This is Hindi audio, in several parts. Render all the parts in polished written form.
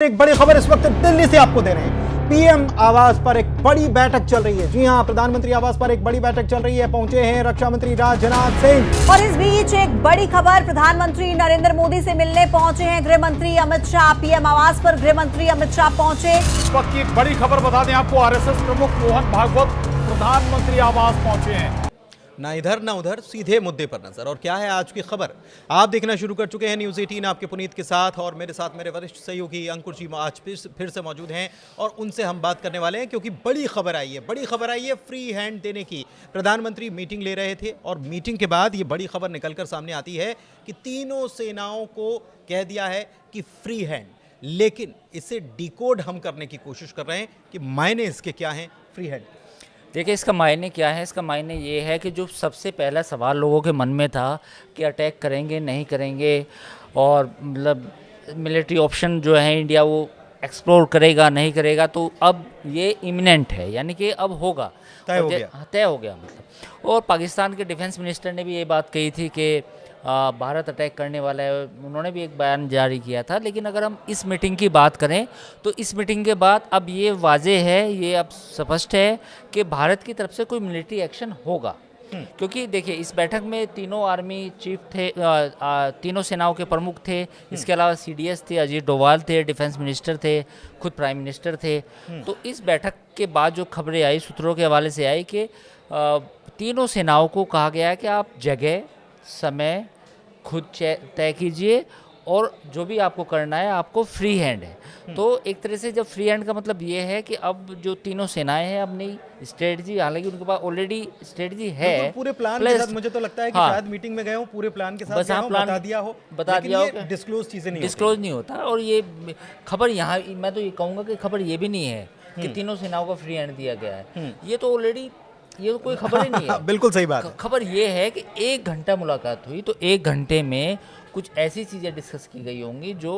एक बड़ी खबर इस वक्त दिल्ली से आपको दे रहे हैं। पीएम आवास पर एक बड़ी बैठक चल रही है। जी हां, प्रधानमंत्री आवास पर एक बड़ी बैठक चल रही है। पहुंचे हैं रक्षा मंत्री राजनाथ सिंह। और इस बीच एक बड़ी खबर, प्रधानमंत्री नरेंद्र मोदी से मिलने पहुंचे हैं गृह मंत्री अमित शाह। पीएम आवास पर गृह मंत्री अमित शाह पहुंचे। इस वक्त की एक बड़ी खबर बता दें आपको, आरएसएस प्रमुख मोहन भागवत प्रधानमंत्री आवास पहुंचे हैं। ना इधर ना उधर, सीधे मुद्दे पर नजर। और क्या है आज की खबर, आप देखना शुरू कर चुके हैं न्यूज़ 18 आपके पुनीत के साथ, और मेरे साथ मेरे वरिष्ठ सहयोगी अंकुर जी आज फिर से मौजूद हैं और उनसे हम बात करने वाले हैं, क्योंकि बड़ी खबर आई है फ्री हैंड देने की। प्रधानमंत्री मीटिंग ले रहे थे और मीटिंग के बाद ये बड़ी खबर निकलकर सामने आती है कि तीनों सेनाओं को कह दिया है कि फ्री हैंड। लेकिन इसे डिकोड हम करने की कोशिश कर रहे हैं कि मायने इसके क्या हैं फ्री हैंड। देखिए, इसका मायने क्या है। इसका मायने ये है कि जो सबसे पहला सवाल लोगों के मन में था कि अटैक करेंगे नहीं करेंगे, और मतलब मिलिट्री ऑप्शन जो है इंडिया वो एक्सप्लोर करेगा नहीं करेगा, तो अब ये इमिनेंट है, यानी कि अब होगा, तय हो गया मतलब। और पाकिस्तान के डिफेंस मिनिस्टर ने भी ये बात कही थी कि भारत अटैक करने वाला है, उन्होंने भी एक बयान जारी किया था। लेकिन अगर हम इस मीटिंग की बात करें तो इस मीटिंग के बाद अब ये वाज़ेह है, ये अब स्पष्ट है कि भारत की तरफ से कोई मिलिट्री एक्शन होगा। क्योंकि देखिए, इस बैठक में तीनों आर्मी चीफ थे, तीनों सेनाओं के प्रमुख थे, इसके अलावा सीडीएस थे, अजीत डोभाल थे, डिफेंस मिनिस्टर थे, खुद प्राइम मिनिस्टर थे। तो इस बैठक के बाद जो खबरें आई सूत्रों के हवाले से आई कि तीनों सेनाओं को कहा गया है कि आप जगह समय खुद तय कीजिए, और जो भी आपको करना है आपको फ्री हैंड है। तो एक तरह से जब फ्री हैंड का मतलब ये है कि अब जो तीनों सेनाएं हैं अपनी स्ट्रेटजी, हालांकि उनके पास ऑलरेडी स्ट्रेटजी है पूरे प्लान के साथ। मुझे तो लगता है कि शायद मीटिंग में गए हो पूरे प्लान के साथ, बस हाँ, प्लान बता दिया हो डिस्क्लोज चीजें नहीं, डिस्क्लोज नहीं होता। और ये खबर यहाँ मैं तो ये कहूँगा कि खबर ये भी नहीं है कि तीनों सेनाओं को फ्री हैंड दिया गया है। ये तो ऑलरेडी, ये तो कोई खबर ही नहीं है। बिल्कुल सही बात है। खबर ये है कि 1 घंटा मुलाकात हुई, तो 1 घंटे में कुछ ऐसी चीज़ें डिस्कस की गई होंगी जो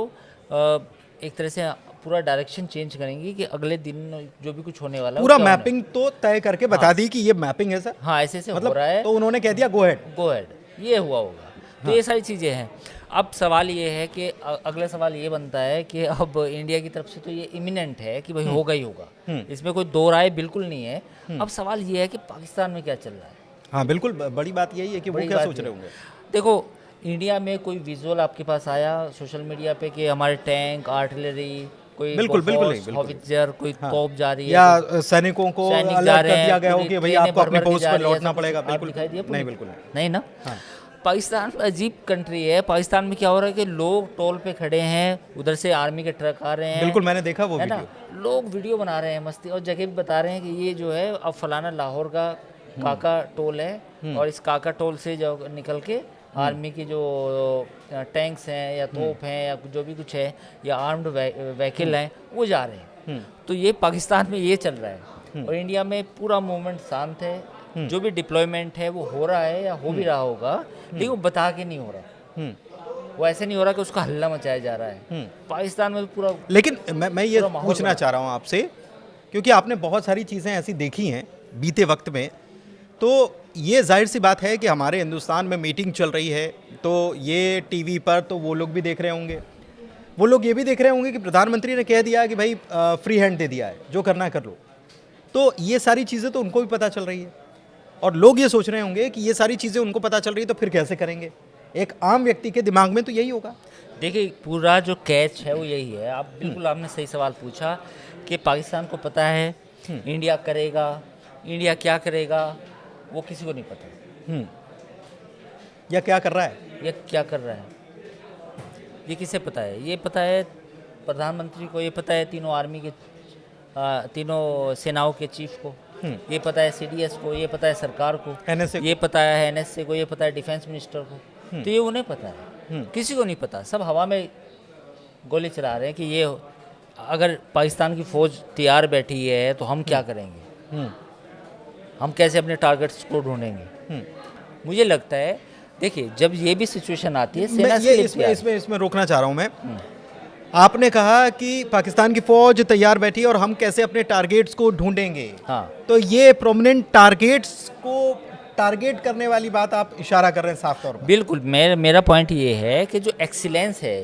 एक तरह से पूरा डायरेक्शन चेंज करेंगी कि अगले दिन जो भी कुछ होने वाला है पूरा मैपिंग तो तय करके बता दी कि ये मैपिंग है सर। हाँ, ऐसे मतलब हो रहा है, तो उन्होंने कह दिया गो हेड, ये हुआ होगा। तो ये सारी चीज़ें हैं। अब सवाल ये है कि अगला सवाल ये बनता है कि अब इंडिया की तरफ से तो ये इमिनेंट है कि भाई होगा ही होगा, इसमें कोई दो राय बिल्कुल नहीं है। अब सवाल ये है कि पाकिस्तान में क्या चल रहा है। हाँ बिल्कुल, बड़ी बात यही है कि वो क्या सोच रहे होंगे। देखो, इंडिया में कोई विजुअल आपके पास आया सोशल मीडिया पे कि हमारे टैंक, आर्टिलरी, कोई बिल्कुल हॉवित्जर, कोई तोप जा रही है, या सैनिकों को अलर्ट कर दिया गया हो कि भाई आपको अपने पोस्ट पर लौटना पड़ेगा। बिल्कुल नहीं, बिल्कुल नहीं ना। पाकिस्तान अजीब कंट्री है। पाकिस्तान में क्या हो रहा है कि लोग टोल पे खड़े हैं, उधर से आर्मी के ट्रक आ रहे हैं। बिल्कुल, मैंने देखा वो वीडियो। लोग वीडियो बना रहे हैं मस्ती, और जगह भी बता रहे हैं कि ये जो है अब फलाना लाहौर का काका टोल है, और इस काका टोल से जो निकल के आर्मी की जो टैंक्स हैं या तोप हैं या जो भी कुछ है या आर्म्ड व्हीकल हैं वो जा रहे हैं। तो ये पाकिस्तान में ये चल रहा है, और इंडिया में पूरा मूवमेंट शांत है। जो भी डिप्लॉयमेंट है वो हो रहा है या हो भी रहा होगा, लेकिन वो बता के नहीं हो रहा। वो ऐसे नहीं हो रहा कि उसका हल्ला मचाया जा रहा है। पाकिस्तान में पूरा, लेकिन मैं ये पूछना चाह रहा हूँ आपसे, क्योंकि आपने बहुत सारी चीज़ें ऐसी देखी हैं बीते वक्त में, तो ये जाहिर सी बात है कि हमारे हिंदुस्तान में मीटिंग चल रही है, तो ये टीवी पर तो वो लोग भी देख रहे होंगे, वो लोग ये भी देख रहे होंगे कि प्रधानमंत्री ने कह दिया कि भाई फ्री हैंड दे दिया है, जो करना है कर लो। तो ये सारी चीज़ें तो उनको भी पता चल रही है, और लोग ये सोच रहे होंगे कि ये सारी चीज़ें उनको पता चल रही है तो फिर कैसे करेंगे। एक आम व्यक्ति के दिमाग में तो यही होगा। देखिए, पूरा जो कैच है वो यही है। आप बिल्कुल, आपने सही सवाल पूछा कि पाकिस्तान को पता है इंडिया करेगा, इंडिया क्या करेगा वो किसी को नहीं पता। या क्या कर रहा है, ये क्या कर रहा है ये किसे पता है। ये पता है प्रधानमंत्री को, ये पता है तीनों आर्मी के तीनों सेनाओं के चीफ को, ये पता है सीडीएस को, ये पता है सरकार को, ये पता है एनएसए को, ये पता है डिफेंस मिनिस्टर को। तो ये उन्हें पता है, किसी को नहीं पता। सब हवा में गोली चला रहे हैं कि ये अगर पाकिस्तान की फौज तैयार बैठी है तो हम क्या करेंगे, हम कैसे अपने टारगेट्स को ढूंढेंगे। मुझे लगता है, देखिए, जब ये भी सिचुएशन आती है, सेना इसमें रोकना चाह रहा हूँ मैं। आपने कहा कि पाकिस्तान की फौज तैयार बैठी है और हम कैसे अपने टारगेट्स को ढूंढेंगे। हाँ, तो ये प्रोमिनेंट टारगेट्स को टारगेट करने वाली बात आप इशारा कर रहे हैं साफ तौर पर। बिल्कुल। मेरा पॉइंट ये है कि जो एक्सीलेंस है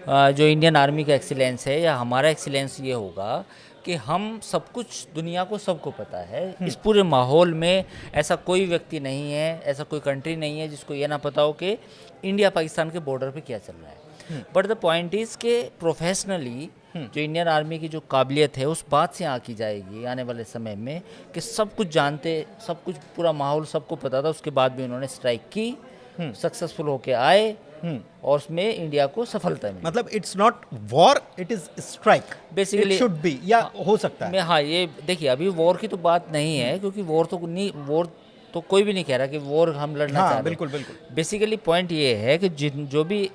जो इंडियन आर्मी का एक्सीलेंस है या हमारा एक्सीलेंस ये होगा कि हम सब कुछ दुनिया को सबको पता है। इस पूरे माहौल में ऐसा कोई व्यक्ति नहीं है, ऐसा कोई कंट्री नहीं है जिसको ये ना पता हो कि इंडिया पाकिस्तान के बॉर्डर पे क्या चल रहा है। बट द पॉइंट इज़ के प्रोफेशनली जो इंडियन आर्मी की जो काबिलियत है उस बात से आँकी जाएगी आने वाले समय में कि सब कुछ जानते, सब कुछ पूरा माहौल सबको पता था, उसके बाद भी उन्होंने स्ट्राइक की, सक्सेसफुल होके आए और उसमें इंडिया को सफलता मिली। मतलब it's not war, it is strike basically should be, या हो सकता है। हाँ, ये देखिए अभी वॉर की तो बात नहीं है, क्योंकि वॉर तो कोई भी नहीं कह रहा कि वॉर हम लड़ना चाह रहे हैं। बिल्कुल बिल्कुल। बेसिकली पॉइंट ये है कि जो भी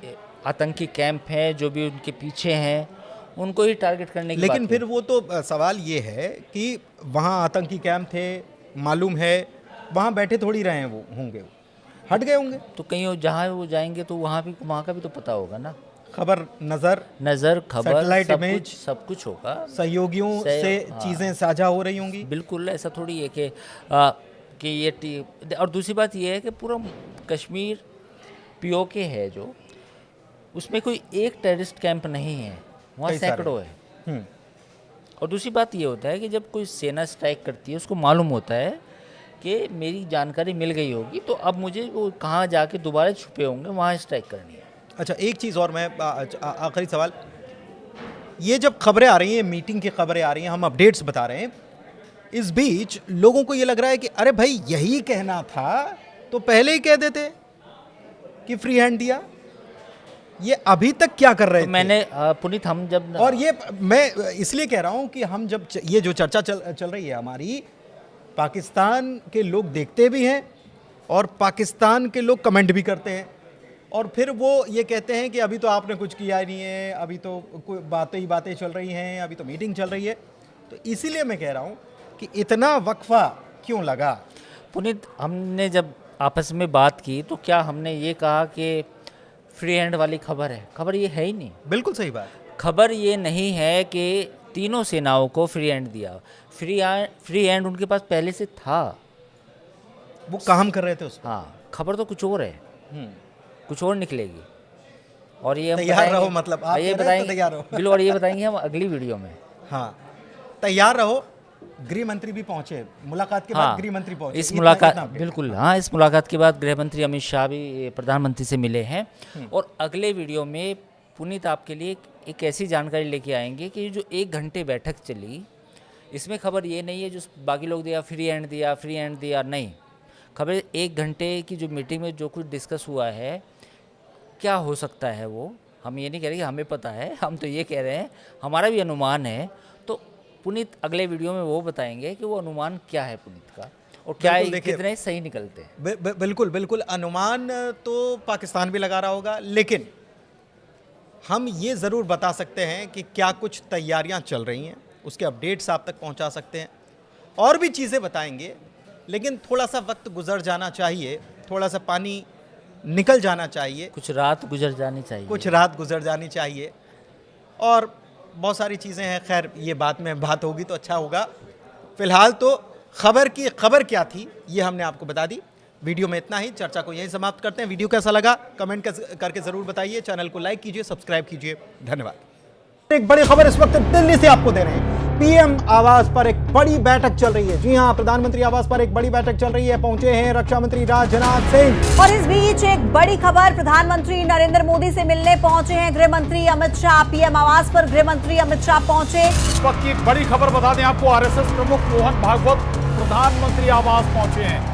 आतंकी कैंप हैं, जो भी उनके पीछे हैं, उनको ही टारगेट करने की लेकिन बात फिर वो तो सवाल ये है कि वहाँ आतंकी कैंप थे, मालूम है, वहाँ बैठे थोड़ी रहे हैं, वो होंगे, हट गए होंगे। तो कहीं जहाँ वो जाएंगे तो वहाँ का भी तो पता होगा ना। खबर, नज़र, खबर, सैटेलाइट सब इमेज, सब कुछ होगा, सहयोगियों से चीज़ें साझा हो रही होंगी। बिल्कुल, ऐसा थोड़ी है कि ये और दूसरी बात ये है कि पूरा कश्मीर पीओके है जो, उसमें कोई एक टेररिस्ट कैंप नहीं है, वहाँ सैकड़ों है। और दूसरी बात ये होता है कि जब कोई सेना स्ट्राइक करती है उसको मालूम होता है कि मेरी जानकारी मिल गई होगी, तो अब मुझे वो कहाँ जाके दोबारा छुपे होंगे, वहाँ स्ट्राइक करनी है। अच्छा, एक चीज़ और, मैं आखिरी सवाल, ये जब खबरें आ रही हैं, मीटिंग की खबरें आ रही हैं, हम अपडेट्स बता रहे हैं, इस बीच लोगों को ये लग रहा है कि अरे भाई यही कहना था तो पहले ही कह देते कि फ्री हैंड दिया, ये अभी तक क्या कर रहे थे? मैंने पुनीत, हम जब, और ये मैं इसलिए कह रहा हूँ कि हम जब ये जो चर्चा चल रही है हमारी, पाकिस्तान के लोग देखते भी हैं और पाकिस्तान के लोग कमेंट भी करते हैं, और फिर वो ये कहते हैं कि अभी तो आपने कुछ किया ही नहीं है, अभी तो कोई बातें चल रही हैं, अभी तो मीटिंग चल रही है। तो इसीलिए मैं कह रहा हूँ कि इतना वक्फा क्यों लगा? पुनीत, हमने जब आपस में बात की तो क्या हमने ये कहा कि फ्री हैंड वाली खबर है? खबर ये है ही नहीं। बिल्कुल सही बात। खबर ये नहीं है कि तीनों सेनाओं को फ्री हैंड दिया। फ्री हैंड उनके पास पहले से था, वो काम कर रहे थे उसमें। हाँ, खबर तो कुछ और है, कुछ और निकलेगी। और ये तैयार रहो, मतलब आप ये बताएंगे, तैयार रहो। बिल्कुल, और ये बताएंगे हम अगली वीडियो में। हाँ, तैयार रहो। गृह मंत्री भी पहुंचे, मुलाकात के बाद गृह मंत्री पहुंचे। इस मुलाकात, बिल्कुल हाँ, इस मुलाकात के बाद गृह मंत्री अमित शाह भी प्रधानमंत्री से मिले हैं। और अगले वीडियो में पुनीत आपके लिए एक ऐसी जानकारी लेके आएंगे कि जो 1 घंटे बैठक चली, इसमें खबर ये नहीं है जो बाकी लोग दिया फ्री हैंड दिया, नहीं। खबर 1 घंटे की जो मीटिंग में जो कुछ डिस्कस हुआ है, क्या हो सकता है वो, हम ये नहीं कह रहे कि हमें पता है, हम तो ये कह रहे हैं हमारा भी अनुमान है। तो पुनीत अगले वीडियो में वो बताएंगे कि वो अनुमान क्या है पुनीत का, और क्या कितने सही निकलते हैं। बिल्कुल अनुमान तो पाकिस्तान भी लगा रहा होगा, लेकिन हम ये ज़रूर बता सकते हैं कि क्या कुछ तैयारियां चल रही हैं, उसके अपडेट्स आप तक पहुंचा सकते हैं, और भी चीज़ें बताएंगे। लेकिन थोड़ा सा वक्त गुजर जाना चाहिए, थोड़ा सा पानी निकल जाना चाहिए, कुछ रात गुजर जानी चाहिए, और बहुत सारी चीज़ें हैं। खैर, ये बात होगी तो अच्छा होगा। फिलहाल तो खबर क्या थी ये हमने आपको बता दी। वीडियो में इतना ही, चर्चा को यहीं समाप्त करते हैं। वीडियो कैसा लगा कमेंट करके ज़रूर बताइए, चैनल को लाइक कीजिए, सब्सक्राइब कीजिए। धन्यवाद। एक बड़ी खबर इस वक्त दिल्ली से आपको दे रहे हैं। पीएम आवास पर एक बड़ी बैठक चल रही है। जी हां, प्रधानमंत्री आवास पर एक बड़ी बैठक चल रही है। पहुंचे हैं रक्षा मंत्री राजनाथ सिंह। और इस बीच एक बड़ी खबर, प्रधानमंत्री नरेंद्र मोदी से मिलने पहुंचे हैं गृह मंत्री अमित शाह। पीएम आवास पर गृह मंत्री अमित शाह पहुंचे। इस वक्त की एक बड़ी खबर बता दें आपको, आरएसएस प्रमुख मोहन भागवत प्रधानमंत्री आवास पहुंचे हैं।